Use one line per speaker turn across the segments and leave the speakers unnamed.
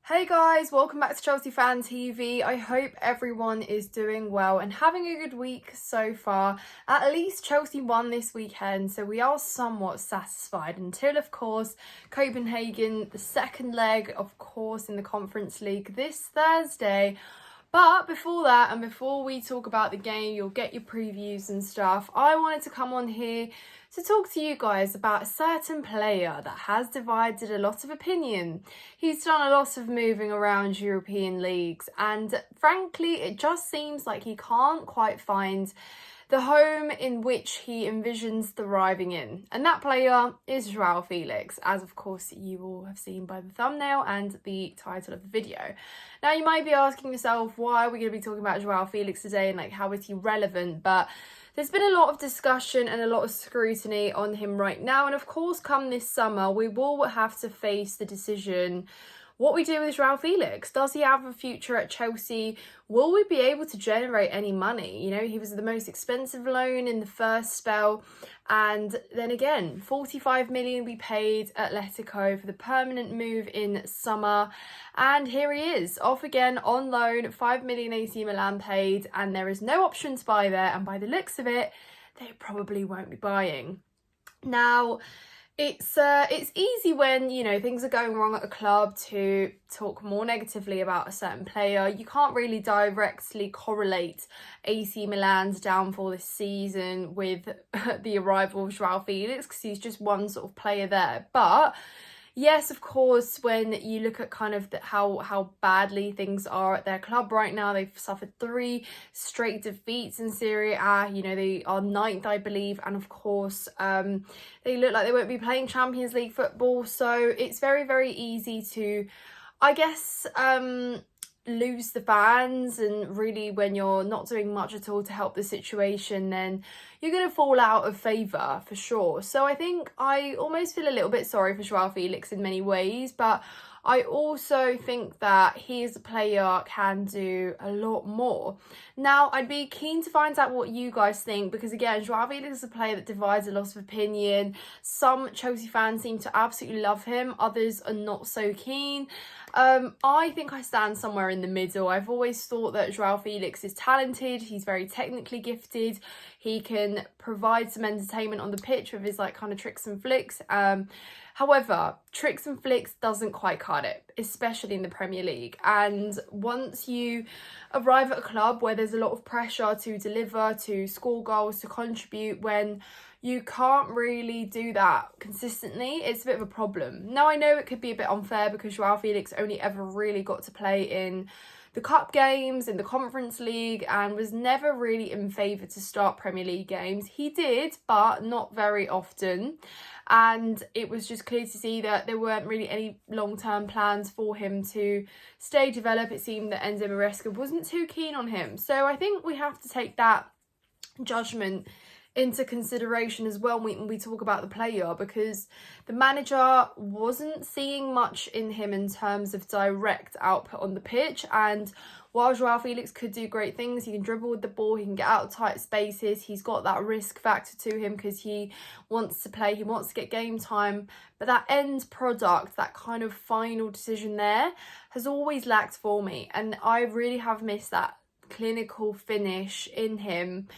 Hey guys, welcome back to Chelsea Fan TV. I hope everyone is doing well and having a good week so far. At least Chelsea won this weekend, so we are somewhat satisfied until, of course, Copenhagen, the second leg, of course, in the Conference League this Thursday. But before that, and before we talk about the game, you'll get your previews and stuff, I wanted to come on here to talk to you guys about a certain player that has divided a lot of opinion. He's done a lot of moving around European leagues, and frankly, it just seems like he can't quite find the home in which he envisions thriving in. And that player is Joao Felix, as of course you all have seen by the thumbnail and the title of the video. Now you might be asking yourself, why are we going to be talking about Joao Felix today and how is he relevant? But there's been a lot of discussion and a lot of scrutiny on him right now. And of course, come this summer, we will have to face the decision what we do with Joao Felix. Does he have a future at Chelsea? Will we be able to generate any money? You know, he was the most expensive loan in the first spell. And then again, 45 million we paid Atletico for the permanent move in summer. And here he is, off again on loan, 5 million AC Milan paid. And there is no option to buy there. And by the looks of it, they probably won't be buying. Now, it's easy when, you know, things are going wrong at a club to talk more negatively about a certain player. You can't really directly correlate AC Milan's downfall this season with the arrival of Joao Felix because he's just one sort of player there. But yes, of course, when you look at kind of how badly things are at their club right now, they've suffered 3 straight defeats in Serie A. You know, they are 9th, I believe. And of course, they look like they won't be playing Champions League football. So it's very, very easy to, I guess, lose the fans. And really, when you're not doing much at all to help the situation, then you're going to fall out of favour for sure. So I think I almost feel a little bit sorry for Joao Felix in many ways, but I also think that he as a player can do a lot more. Now, I'd be keen to find out what you guys think because, again, Joao Felix is a player that divides a lot of opinion. Some Chelsea fans seem to absolutely love him. Others are not so keen. I think I stand somewhere in the middle. I've always thought that Joao Felix is talented. He's very technically gifted. He can provide some entertainment on the pitch with his kind of tricks and flicks. However, tricks and flicks doesn't quite cut it, especially in the Premier League. And once you arrive at a club where there's a lot of pressure to deliver, to score goals, to contribute, when you can't really do that consistently, it's a bit of a problem. Now, I know it could be a bit unfair because Joao Felix only ever really got to play in the cup games, in the Conference League, and was never really in favour to start Premier League games. He did, but not very often. And it was just clear to see that there weren't really any long-term plans for him to stay develop. It seemed that Enzo Maresca wasn't too keen on him. So I think we have to take that judgment into consideration as well when we talk about the player, because the manager wasn't seeing much in him in terms of direct output on the pitch. And while Joao Felix could do great things, he can dribble with the ball, he can get out of tight spaces, he's got that risk factor to him because he wants to play, he wants to get game time, but that end product, that kind of final decision there, has always lacked for me. And I really have missed that clinical finish in him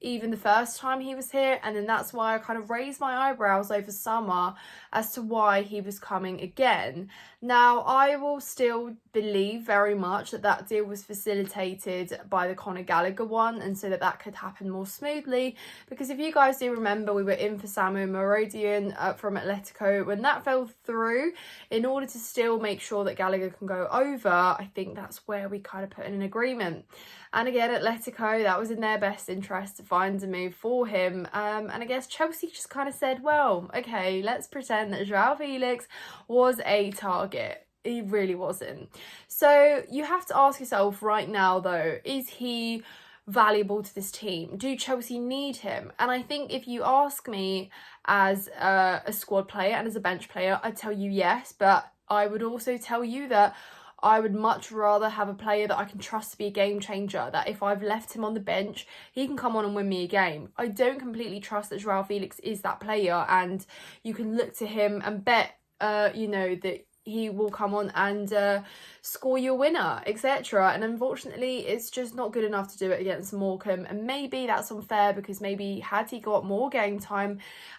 even the first time he was here, and then that's why I kind of raised my eyebrows over summer as to why he was coming again. Now, I will still believe very much that that deal was facilitated by the Conor Gallagher one, and so that could happen more smoothly, because if you guys do remember, we were in for Samu Marodian from Atletico. When that fell through, in order to still make sure that Gallagher can go over, I think that's where we kind of put in an agreement. And again, Atletico, that was in their best interest to find a move for him. And I guess Chelsea just kind of said, well, okay, let's pretend that Joao Felix was a target. He really wasn't. So you have to ask yourself right now, though, is he valuable to this team? Do Chelsea need him? And I think if you ask me as a squad player and as a bench player, I'd tell you yes. But I would also tell you that I would much rather have a player that I can trust to be a game changer, that if I've left him on the bench, he can come on and win me a game. I don't completely trust that Joao Felix is that player, and you can look to him and bet, that he will come on and score your winner, etc. And unfortunately, it's just not good enough to do it against Morecambe. And maybe that's unfair because maybe had he got more game time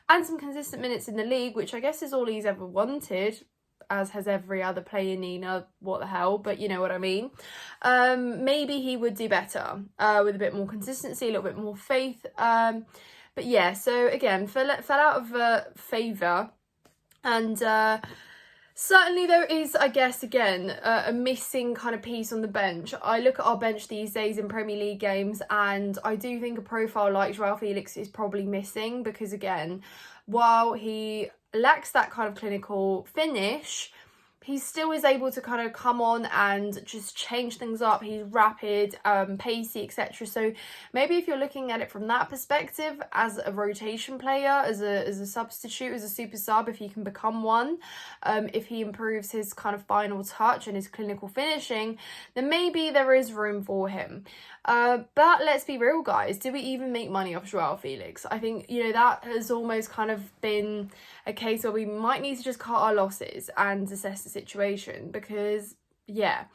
and some consistent minutes in the league, which I guess is all he's ever wanted, as has every other player, Nina, what the hell, but you know what I mean. Maybe he would do better with a bit more consistency, a little bit more faith. But yeah, so again, fell out of favour. And certainly there is, I guess, again, a missing kind of piece on the bench. I look at our bench these days in Premier League games, and I do think a profile like Joao Felix is probably missing because, again, while he lacks that kind of clinical finish, he still is able to kind of come on and just change things up. He's rapid, pacey, etc. So maybe if you're looking at it from that perspective, as a rotation player, as a substitute, as a super sub, if he can become one, if he improves his kind of final touch and his clinical finishing, then maybe there is room for him. But let's be real, guys. Do we even make money off Joao Felix? I think, you know, that has almost kind of been a case where we might need to just cut our losses and assess the situation because, yeah,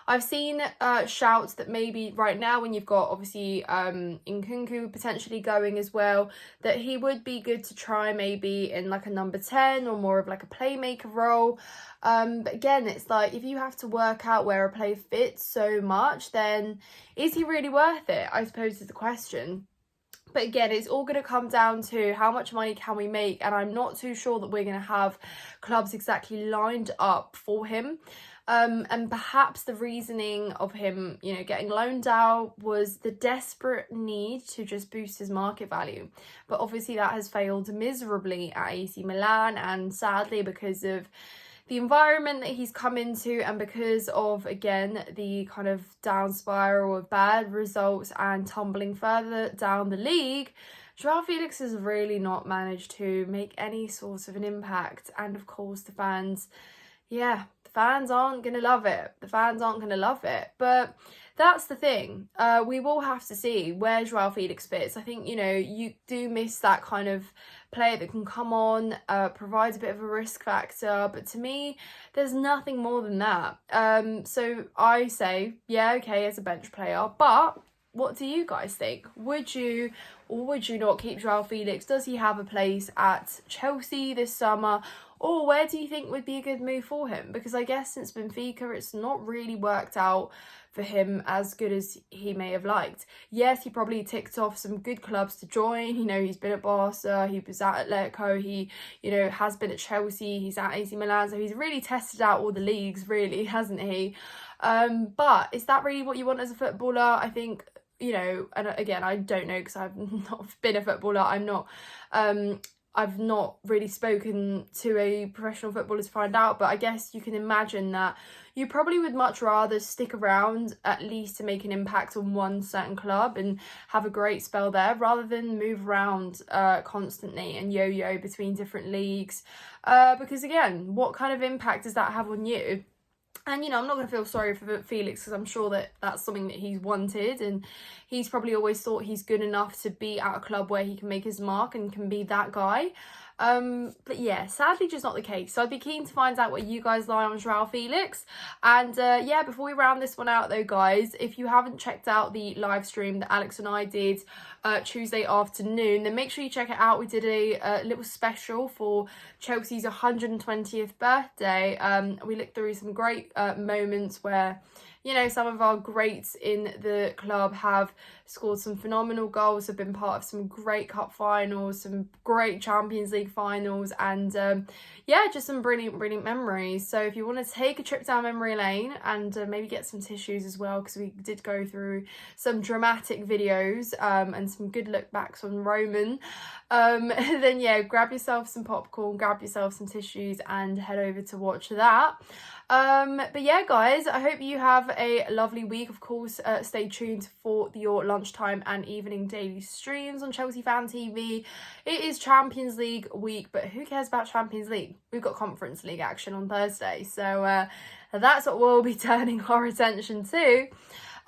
I've seen shouts that maybe right now when you've got obviously Nkunku potentially going as well, that he would be good to try maybe in like a number 10 or more of like a playmaker role. But again, it's like if you have to work out where a player fits so much, then is he really worth it? I suppose is the question. But again, it's all going to come down to how much money can we make, and I'm not too sure that we're going to have clubs exactly lined up for him. And perhaps the reasoning of him, you know, getting loaned out was the desperate need to just boost his market value. But obviously that has failed miserably at AC Milan, and sadly because of the environment that he's come into and because of, again, the kind of down spiral of bad results and tumbling further down the league, Joao Felix has really not managed to make any sort of an impact. And of course the fans, yeah, the fans aren't going to love it. The fans aren't going to love it. But that's the thing. We will have to see where Joao Felix fits. I think, you know, you do miss that kind of player that can come on, provides a bit of a risk factor. But to me, there's nothing more than that. So I say, yeah, okay, as a bench player. But what do you guys think? Would you or would you not keep Joao Felix? Does he have a place at Chelsea this summer? Or where do you think would be a good move for him? Because I guess since Benfica, it's not really worked out for him as good as he may have liked. Yes, he probably ticked off some good clubs to join. You know, he's been at Barca, he was at Atletico, he, you know, has been at Chelsea, he's at AC Milan. So he's really tested out all the leagues, really, hasn't he? But is that really what you want as a footballer? I think, you know, and again, I don't know because I've not been a footballer. I've not really spoken to a professional footballer to find out, but I guess you can imagine that you probably would much rather stick around at least to make an impact on one certain club and have a great spell there rather than move around constantly and yo-yo between different leagues. Because again, what kind of impact does that have on you? And, you know, I'm not going to feel sorry for Felix because I'm sure that that's something that he's wanted and he's probably always thought he's good enough to be at a club where he can make his mark and can be that guy. But yeah, sadly just not the case. So I'd be keen to find out where you guys lie on Joao Felix. And yeah, before we round this one out though, guys, if you haven't checked out the live stream that Alex and I did Tuesday afternoon, then make sure you check it out. We did a little special for Chelsea's 120th birthday. We looked through some great moments where, you know, some of our greats in the club have scored some phenomenal goals, have been part of some great cup finals, some great Champions League finals, and yeah, just some brilliant memories. So if you want to take a trip down memory lane and maybe get some tissues as well, because we did go through some dramatic videos and some good look backs on Roman, then yeah, grab yourself some popcorn, grab yourself some tissues and head over to watch that. But yeah, guys, I hope you have a lovely week. Of course, stay tuned for your lunchtime and evening daily streams on Chelsea Fan TV. It is Champions League week, but who cares about Champions League? We've got Conference League action on Thursday, so that's what we'll be turning our attention to.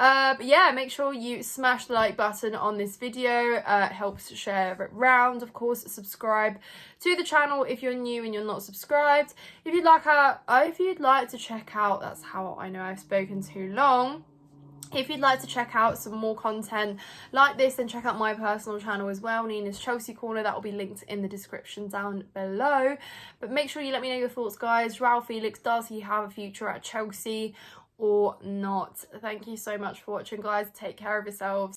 But yeah, make sure you smash the like button on this video. It helps share it round. Of course, subscribe to the channel if you're new and you're not subscribed. If you'd like to check out, that's how I know I've spoken too long. If you'd like to check out some more content like this, then check out my personal channel as well, Nina's Chelsea Corner. That will be linked in the description down below. But make sure you let me know your thoughts, guys. Joao Felix, does he have a future at Chelsea or not? Thank you so much for watching, guys. Take care of yourselves.